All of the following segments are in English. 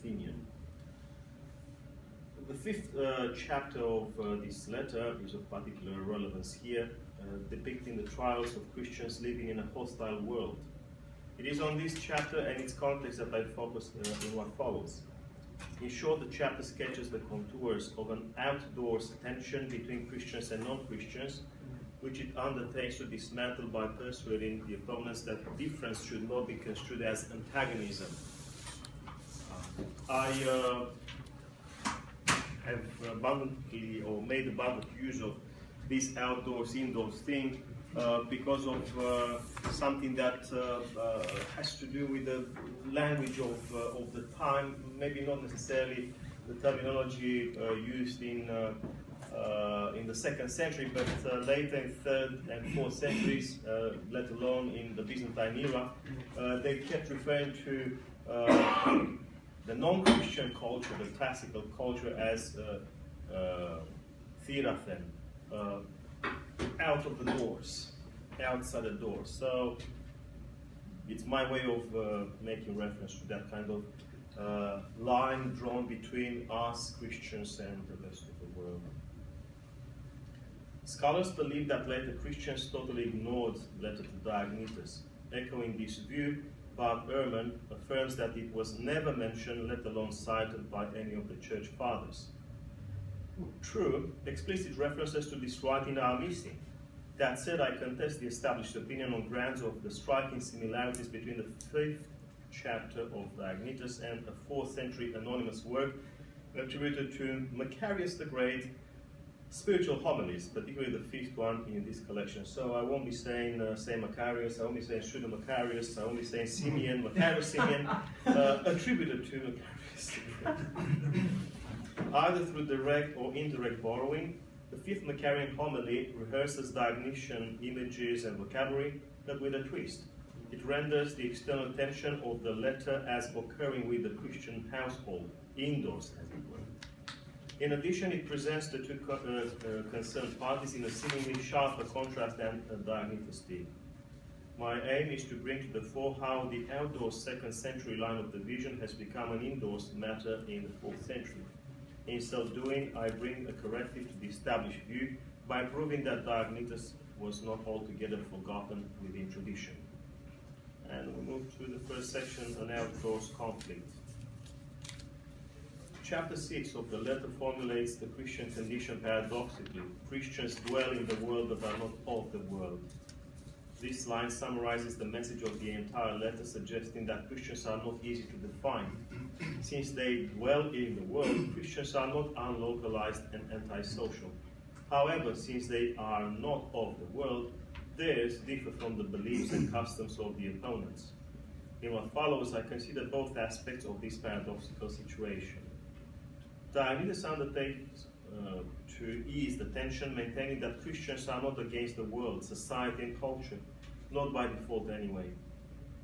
Athenian. The fifth chapter of this letter is of particular relevance here, depicting the trials of Christians living in a hostile world. It is on this chapter and its context that I focus in what follows. In short, the chapter sketches the contours of an outdoors tension between Christians and non-Christians, which it undertakes to dismantle by persuading the opponents that difference should not be construed as antagonism. I have abundantly or made abundant use of this outdoors-indoors thing because of something that has to do with the language of the time, maybe not necessarily the terminology used in the 2nd century, but later in 3rd and 4th centuries, let alone in the Byzantine era, they kept referring to the non-Christian culture, the classical culture, as therathen, out of the doors, outside the doors. So it's my way of making reference to that kind of line drawn between us Christians and the rest of the world. Scholars believe that later Christians totally ignored the letter to Diognetus. Echoing this view, Bart Ehrman affirms that it was never mentioned, let alone cited by any of the church fathers. True, explicit references to this writing are missing. That said, I contest the established opinion on grounds of the striking similarities between the 5th chapter of Diognetus and a 4th century anonymous work attributed to Macarius the Great, Spiritual Homilies, particularly the 5th one in this collection. So I won't be saying Saint Macarius, I won't be saying Pseudo Macarius, I won't be saying Simeon, Macarius Simeon, attributed to Macarius. Either through direct or indirect borrowing, the 5th Macarian homily rehearses Diognetan images and vocabulary, but with a twist. It renders the external tension of the letter as occurring with the Christian household, indoors as it were. In addition, it presents the two concerned parties in a seemingly sharper contrast than Diognetus did. My aim is to bring to the fore how the outdoors 2nd century line of division has become an indoors matter in the 4th century. In so doing, I bring a corrective to the established view by proving that Diognetus was not altogether forgotten within tradition. And we move to the first section, an outdoors conflict. Chapter 6 of the letter formulates the Christian condition paradoxically. Christians dwell in the world but are not of the world. This line summarizes the message of the entire letter, suggesting that Christians are not easy to define. Since they dwell in the world, Christians are not unlocalized and antisocial. However, since they are not of the world, theirs differ from the beliefs and customs of the opponents. In what follows, I consider both aspects of this paradoxical situation. Diognetus undertakes to ease the tension, maintaining that Christians are not against the world, society and culture, not by default anyway.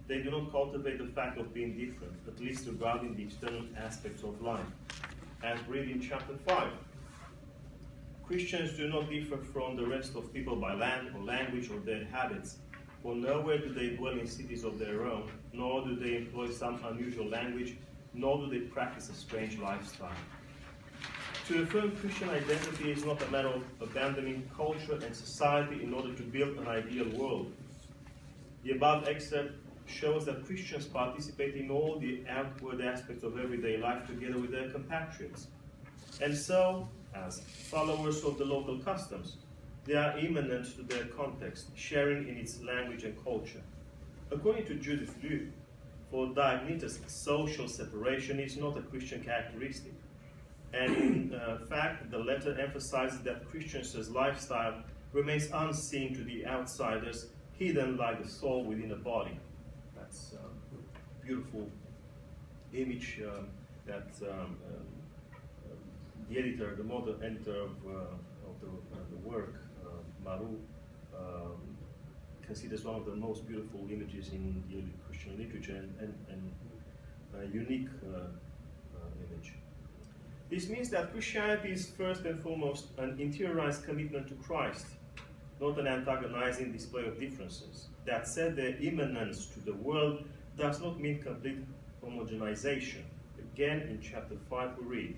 They do not cultivate the fact of being different, at least regarding the external aspects of life. As read in chapter 5, Christians do not differ from the rest of people by land or language or their habits, for nowhere do they dwell in cities of their own, nor do they employ some unusual language, nor do they practice a strange lifestyle. To affirm Christian identity is not a matter of abandoning culture and society in order to build an ideal world. The above excerpt shows that Christians participate in all the outward aspects of everyday life together with their compatriots. And so, as followers of the local customs, they are immanent to their context, sharing in its language and culture. According to Judith Liu, for Diognetus, social separation is not a Christian characteristic. And in fact, the letter emphasizes that Christians' lifestyle remains unseen to the outsiders, hidden like the soul within the body. That's a beautiful image that the editor, the modern editor of the work, Maru, considers one of the most beautiful images in the early Christian literature and a unique image. This means that Christianity is first and foremost an interiorized commitment to Christ, not an antagonizing display of differences. That said, their immanence to the world does not mean complete homogenization. Again, in chapter 5 we read,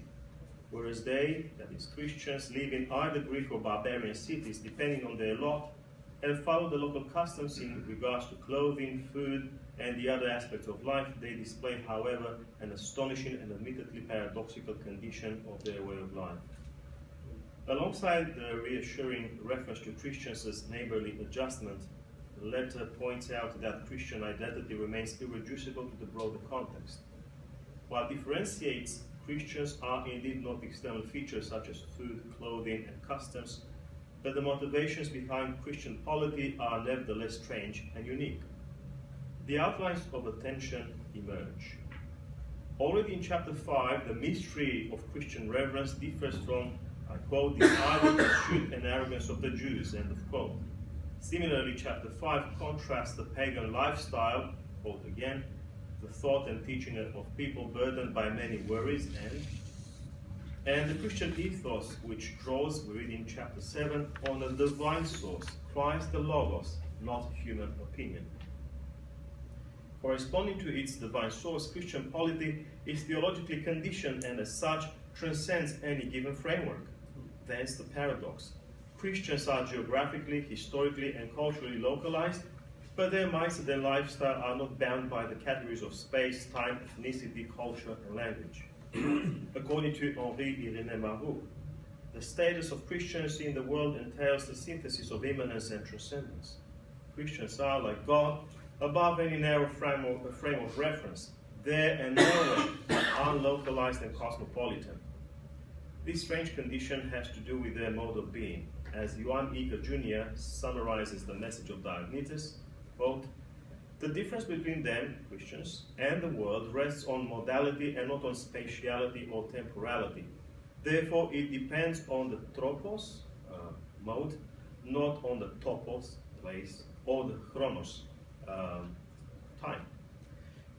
whereas they, that is Christians, live in either Greek or barbarian cities, depending on their lot, and follow the local customs in regards to clothing, food, and the other aspects of life, they display, however, an astonishing and admittedly paradoxical condition of their way of life. Alongside the reassuring reference to Christians as neighborly adjustment, the letter points out that Christian identity remains irreducible to the broader context. While it differentiates, Christians are indeed not external features such as food, clothing, and customs, but the motivations behind Christian polity are nevertheless strange and unique. The outlines of attention emerge. Already in chapter 5, the mystery of Christian reverence differs from, I quote, the idle pursuit and arrogance of the Jews, end of quote. Similarly, chapter 5 contrasts the pagan lifestyle, quote again, the thought and teaching of people burdened by many worries, and the Christian ethos, which draws, we read in chapter 7, on a divine source, Christ the Logos, not human opinion. Corresponding to its divine source, Christian polity is theologically conditioned and as such transcends any given framework. Thence the paradox. Christians are geographically, historically, and culturally localized, but their mindset and lifestyle are not bound by the categories of space, time, ethnicity, culture, and language. According to Henri Irene Marou, the status of Christians in the world entails the synthesis of immanence and transcendence. Christians are, like God, above any narrow frame of reference, there and nowhere, unlocalized and cosmopolitan. This strange condition has to do with their mode of being. As Ioan Ica Jr. summarizes the message of Diognetus, quote, the difference between them, Christians, and the world rests on modality and not on spatiality or temporality. Therefore, it depends on the tropos, mode, not on the topos, place, or the chronos, time.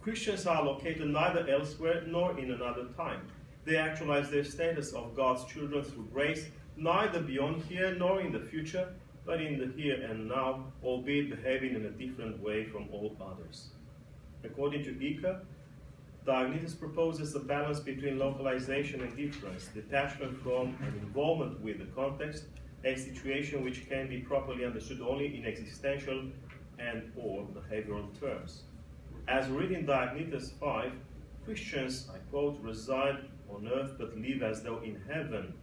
Christians are located neither elsewhere nor in another time. They actualize their status of God's children through grace, neither beyond here nor in the future, but in the here and now, albeit behaving in a different way from all others. According to Ica, Diognetus proposes a balance between localization and difference, detachment from and involvement with the context, a situation which can be properly understood only in existential and or behavioral terms. As we read in Diognetus 5, Christians, I quote, reside on earth but live as though in heaven,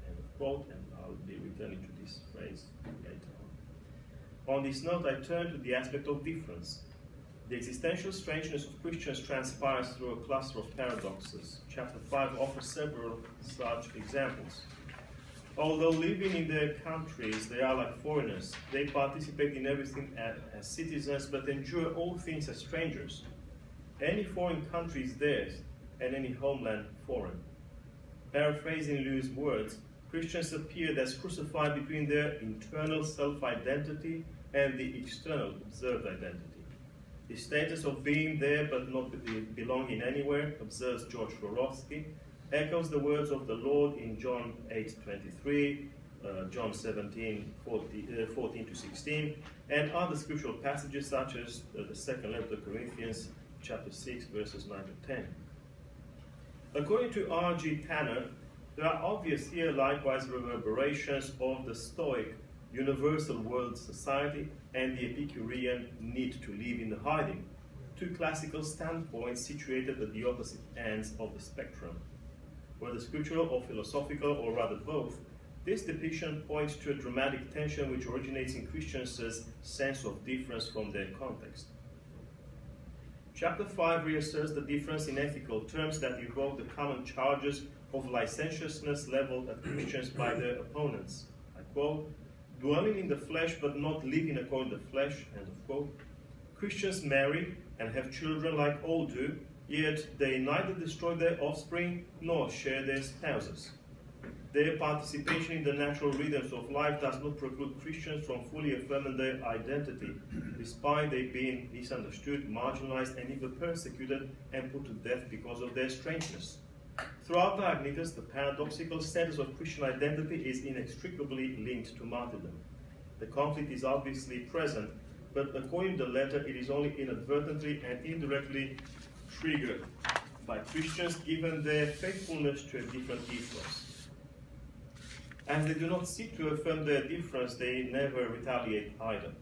end of quote, and I'll be returning to this phrase later on. On this note, I turn to the aspect of difference. The existential strangeness of Christians transpires through a cluster of paradoxes. Chapter 5 offers several such examples. Although living in their countries, they are like foreigners. They participate in everything as citizens, but endure all things as strangers. Any foreign country is theirs, and any homeland foreign. Paraphrasing Lewis' words, Christians appeared as crucified between their internal self-identity and the external observed identity. The status of being there but not belonging anywhere, observes George Florovsky, echoes the words of the Lord in John 8:23, John 17:14 to 16, and other scriptural passages such as the second letter to Corinthians, chapter 6, verses 9 to 10. According to R.G. Tanner, there are obvious here likewise reverberations of the Stoic universal world society and the Epicurean need to live in hiding, two classical standpoints situated at the opposite ends of the spectrum. Whether scriptural or philosophical, or rather both, this depiction points to a dramatic tension which originates in Christians' sense of difference from their context. Chapter 5 reasserts the difference in ethical terms that evoke the common charges of licentiousness leveled at Christians by their opponents. I quote, dwelling in the flesh but not living according to the flesh, end of quote. Christians marry and have children like all do, yet they neither destroy their offspring nor share their spouses. Their participation in the natural rhythms of life does not preclude Christians from fully affirming their identity, despite they being misunderstood, marginalized, and even persecuted and put to death because of their strangeness. Throughout Diognetus, the paradoxical status of Christian identity is inextricably linked to martyrdom. The conflict is obviously present, but according to the letter, it is only inadvertently and indirectly triggered by Christians given their faithfulness to a different ethos. As they do not seek to affirm their difference, they never retaliate either.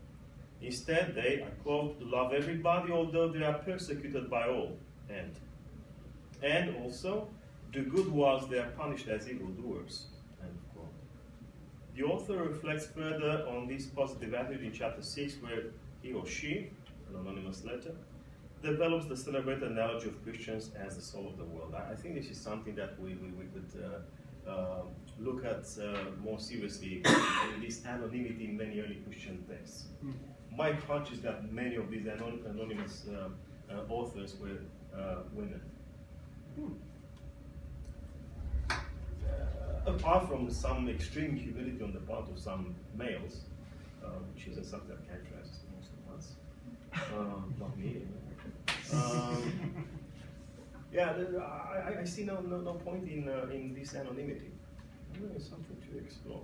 Instead, they, I quote, love everybody although they are persecuted by all, and also do good whilst they are punished as evildoers, end quote. The author reflects further on this positive attitude in chapter 6, where he or she, an anonymous letter, develops the celebrated analogy of Christians as the soul of the world. I think this is something that we could look at more seriously in this anonymity in many early Christian texts. My hunch is that many of these anonymous authors were women. Apart from some extreme humility on the part of some males, which isn't something that characterizes most of us, not me. Yeah, I see no point in this anonymity. It's something to explore.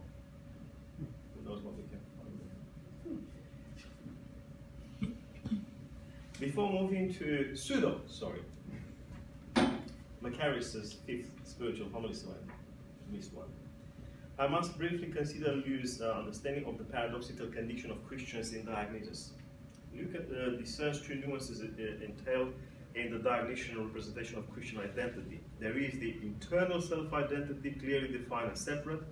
Who knows what we can find. Before moving to Macarius' fifth spiritual homily, so I missed one. I must briefly consider Lewis' understanding of the paradoxical condition of Christians in Diognetus. Luke discerns two nuances entailed in the Diognetan representation of Christian identity. There is the internal self-identity, clearly defined and separate,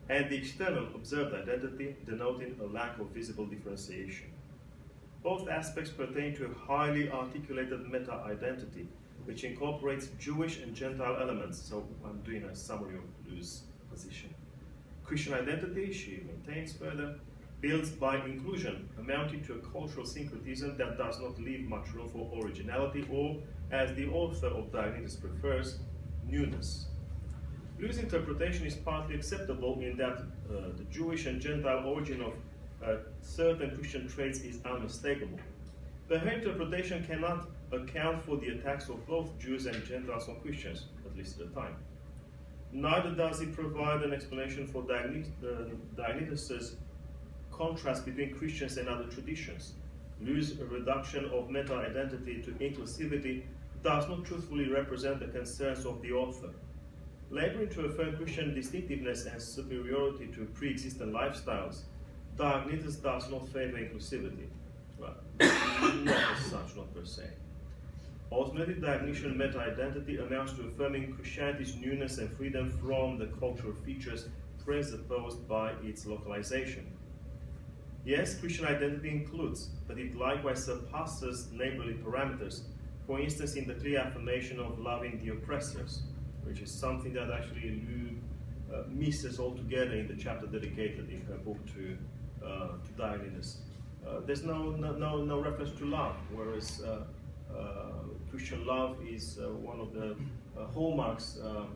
and the external observed identity, denoting a lack of visible differentiation. Both aspects pertain to a highly articulated meta-identity, which incorporates Jewish and Gentile elements. So I'm doing a summary of Lewis' position. Christian identity, she maintains further, builds by inclusion, amounting to a cultural syncretism that does not leave much room for originality, or, as the author of Diognetus prefers, newness. Lewis' interpretation is partly acceptable in that the Jewish and Gentile origin of certain Christian traits is unmistakable. But her interpretation cannot account for the attacks of both Jews and Gentiles on Christians, at least at the time. Neither does it provide an explanation for Diognetus' contrast between Christians and other traditions. Lewis' reduction of meta-identity to inclusivity does not truthfully represent the concerns of the author. Laboring to affirm Christian distinctiveness and superiority to pre-existent lifestyles, Diognetus does not favor inclusivity. Well, not as such, not per se. Ultimately, Diognetan meta-identity amounts to affirming Christianity's newness and freedom from the cultural features presupposed by its localization. Yes, Christian identity includes, but it likewise surpasses neighborly parameters, for instance in the clear affirmation of loving the oppressors, which is something that actually Lou misses altogether in the chapter dedicated in her book to Diognetus. There's no reference to love, whereas Christian love is one of the hallmarks of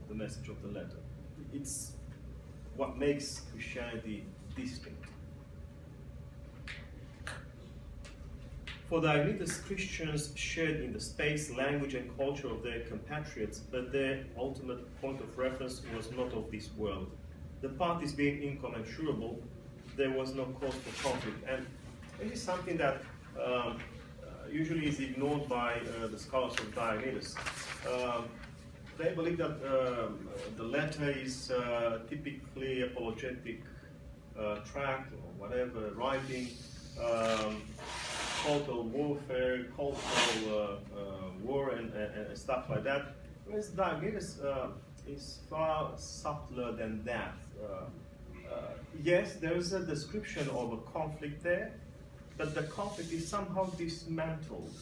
the message of the letter. It's what makes Christianity distinct. For Diognetus, Christians shared in the space, language, and culture of their compatriots, but their ultimate point of reference was not of this world. The parties being incommensurable, there was no cause for conflict. And this is something that usually is ignored by the scholars of Diognetus. They believe that the letter is typically apologetic tract or whatever, writing, cultural warfare, cultural war and stuff like that. Whereas Diognetus is far subtler than that. Yes, there is a description of a conflict there, but the conflict is somehow dismantled,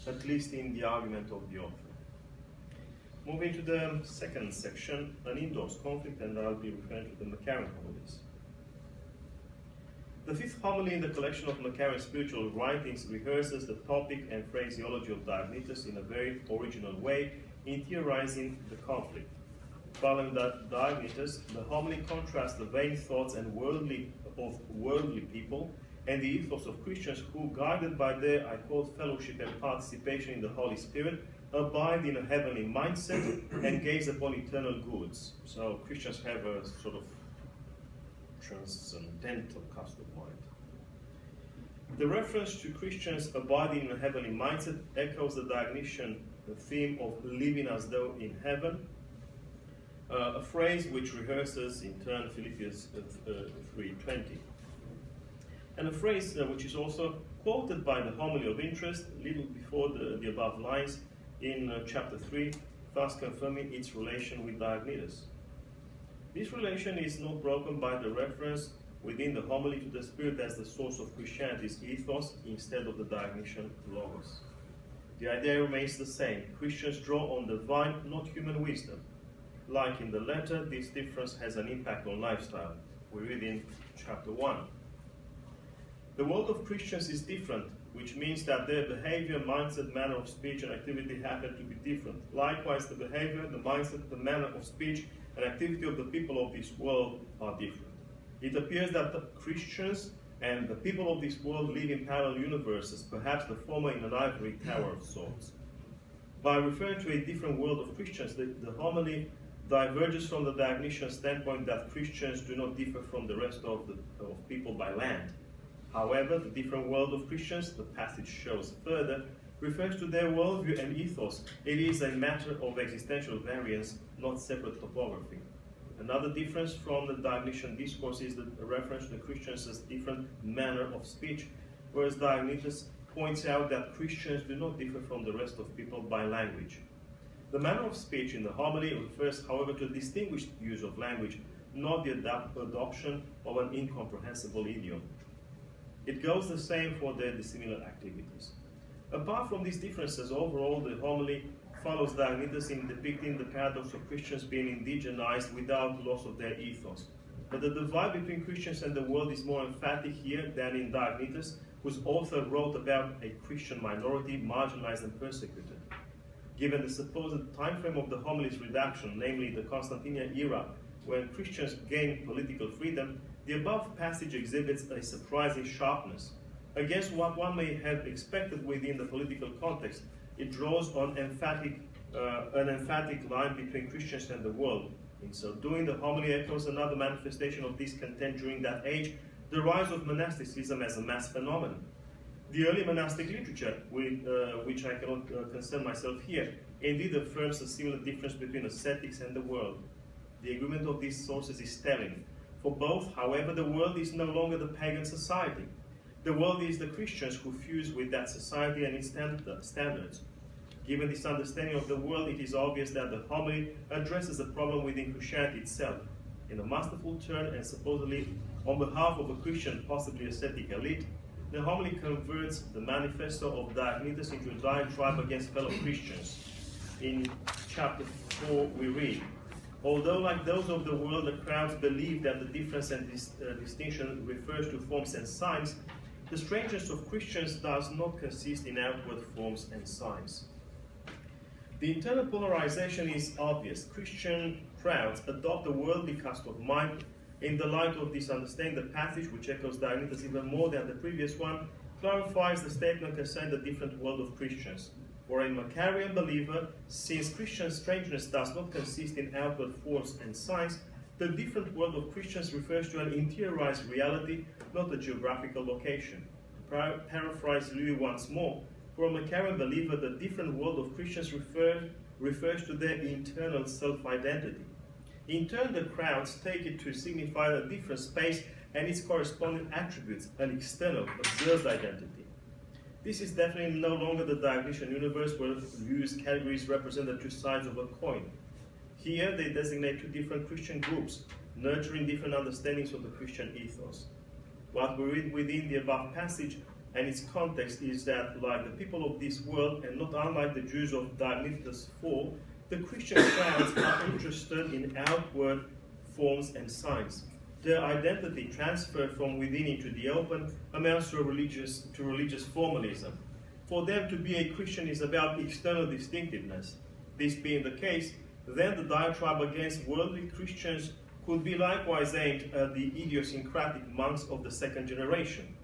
at least in the argument of the author. Moving to the second section, an endorsed conflict, and I'll be referring to the Macarian homilies. The fifth homily in the collection of Macarian spiritual writings rehearses the topic and phraseology of Diognetus in a very original way, in theorizing the conflict. Following that Diognetus, the homily contrasts the vain thoughts and worldly people and the ethos of Christians who, guided by their, I quote, fellowship and participation in the Holy Spirit, abide in a heavenly mindset and gaze upon eternal goods. So Christians have a sort of transcendental cast of mind. The reference to Christians abiding in a heavenly mindset echoes the Diognetan the theme of living as though in heaven, a phrase which rehearses in turn Philippians 3:20. And a phrase which is also quoted by the homily of interest, a little before the above lines, in chapter 3, thus confirming its relation with Diognetus. This relation is not broken by the reference within the homily to the Spirit as the source of Christianity's ethos instead of the Dionysian logos. The idea remains the same. Christians draw on divine, not human wisdom. Like in the letter, this difference has an impact on lifestyle. We read in chapter 1. The world of Christians is different, which means that their behavior, mindset, manner of speech, and activity happen to be different. Likewise, the behavior, the mindset, the manner of speech, and activity of the people of this world are different. It appears that the Christians and the people of this world live in parallel universes, perhaps the former in an ivory tower of sorts. By referring to a different world of Christians, the homily diverges from the Dionysian standpoint that Christians do not differ from the rest of people by land. However, the different world of Christians, the passage shows further, refers to their worldview and ethos. It is a matter of existential variance, not separate topography. Another difference from the Dionysian discourse is the reference to the Christians as different manner of speech, whereas Diognetus points out that Christians do not differ from the rest of people by language. The manner of speech in the homily refers, however, to a distinguished use of language, not the adoption of an incomprehensible idiom. It goes the same for their dissimilar activities. Apart from these differences, overall, the homily follows Diognetus in depicting the paradox of Christians being indigenized without loss of their ethos. But the divide between Christians and the world is more emphatic here than in Diognetus, whose author wrote about a Christian minority marginalized and persecuted. Given the supposed time frame of the homily's redaction, namely the Constantinian era, when Christians gained political freedom, the above passage exhibits a surprising sharpness. Against what one may have expected within the political context, it draws on an emphatic line between Christians and the world. In so doing, the homily echoes another manifestation of discontent during that age, the rise of monasticism as a mass phenomenon. The early monastic literature, with which I cannot concern myself here, indeed affirms a similar difference between ascetics and the world. The agreement of these sources is telling. For both, however, the world is no longer the pagan society. The world is the Christians who fuse with that society and its standards. Given this understanding of the world, it is obvious that the homily addresses a problem within Christianity itself. In a masterful turn, and supposedly on behalf of a Christian, possibly ascetic elite, the homily converts the manifesto of Diognetus into a diatribe against fellow Christians. In chapter 4 we read, "Although like those of the world, the crowds believe that the difference and distinction refers to forms and signs, the strangeness of Christians does not consist in outward forms and signs." The internal polarization is obvious. Christian crowds adopt a worldly cast of mind. In the light of this understanding, the passage, which echoes Diognetus even more than the previous one, clarifies the statement concerning the different world of Christians. For a Macarian believer, since Christian strangeness does not consist in outward forms and signs, the different world of Christians refers to an interiorized reality, not a geographical location. To paraphrase Louis once more, for a Macarian believer, the different world of Christians refers to their internal self-identity. In turn, the crowds take it to signify a different space and its corresponding attributes, an external, observed identity. This is definitely no longer the Dionysian universe where used categories represent the two sides of a coin. Here they designate two different Christian groups, nurturing different understandings of the Christian ethos. What we read within the above passage and its context is that, like the people of this world, and not unlike the Jews of Diognetus 4, the Christian crowds are interested in outward forms and signs. Their identity transferred from within into the open amounts to religious formalism. For them, to be a Christian is about external distinctiveness. This being the case, then the diatribe against worldly Christians could be likewise aimed at the idiosyncratic monks of the second generation.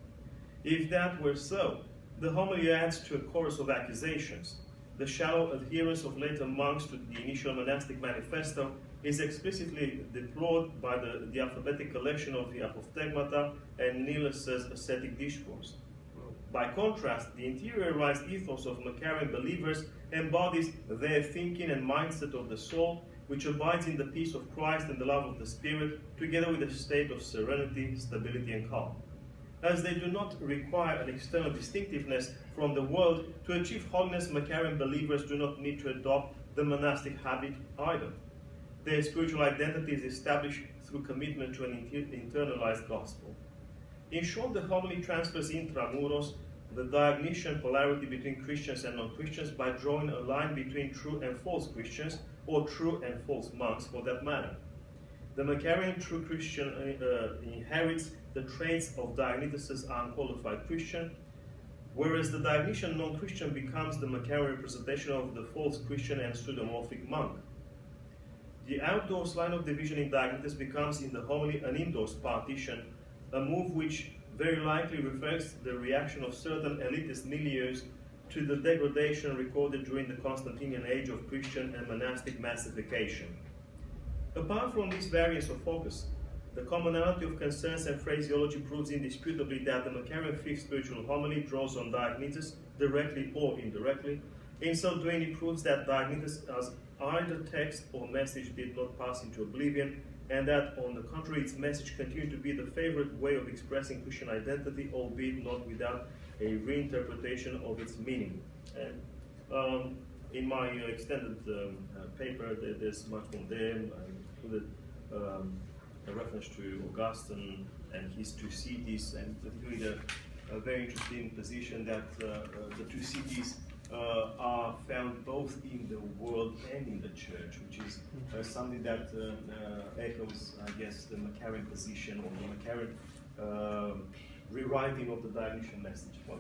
If that were so, the homily adds to a chorus of accusations. The shallow adherence of later monks to the initial monastic manifesto is explicitly deplored by the alphabetic collection of the APECSS and Nilas's ascetic discourse. By contrast, the interiorized ethos of Macarian believers embodies their thinking and mindset of the soul, which abides in the peace of Christ and the love of the Spirit, together with a state of serenity, stability, and calm. As they do not require an external distinctiveness from the world, to achieve holiness, Macarian believers do not need to adopt the monastic habit either. Their spiritual identity is established through commitment to an internalized gospel. In short, the homily transfers intramuros the Diognetan polarity between Christians and non-Christians by drawing a line between true and false Christians, or true and false monks for that matter. The Macarian true Christian inherits the traits of Diognetus' unqualified Christian, whereas the Diognetan non-Christian becomes the Macarian representation of the false Christian and pseudomorphic monk. The outdoors line of division in Diognetus becomes in the homily an indoors partition, a move which very likely reflects the reaction of certain elitist milieus to the degradation recorded during the Constantinian age of Christian and monastic massification. Apart from this variance of focus, the commonality of concerns and phraseology proves indisputably that the Macarian fifth spiritual homily draws on Diognetus, directly or indirectly. In so doing, it proves that Diognetus as either text or message did not pass into oblivion, and that, on the contrary, its message continued to be the favorite way of expressing Christian identity, albeit not without a reinterpretation of its meaning. And in my extended paper, there's much more there. I included a reference to Augustine and his two cities, and particularly a very interesting position that the two cities are found both in the world and in the church, which is something that echoes, I guess, the Macarian position, or the Macarian rewriting of the Diognetan message. Well,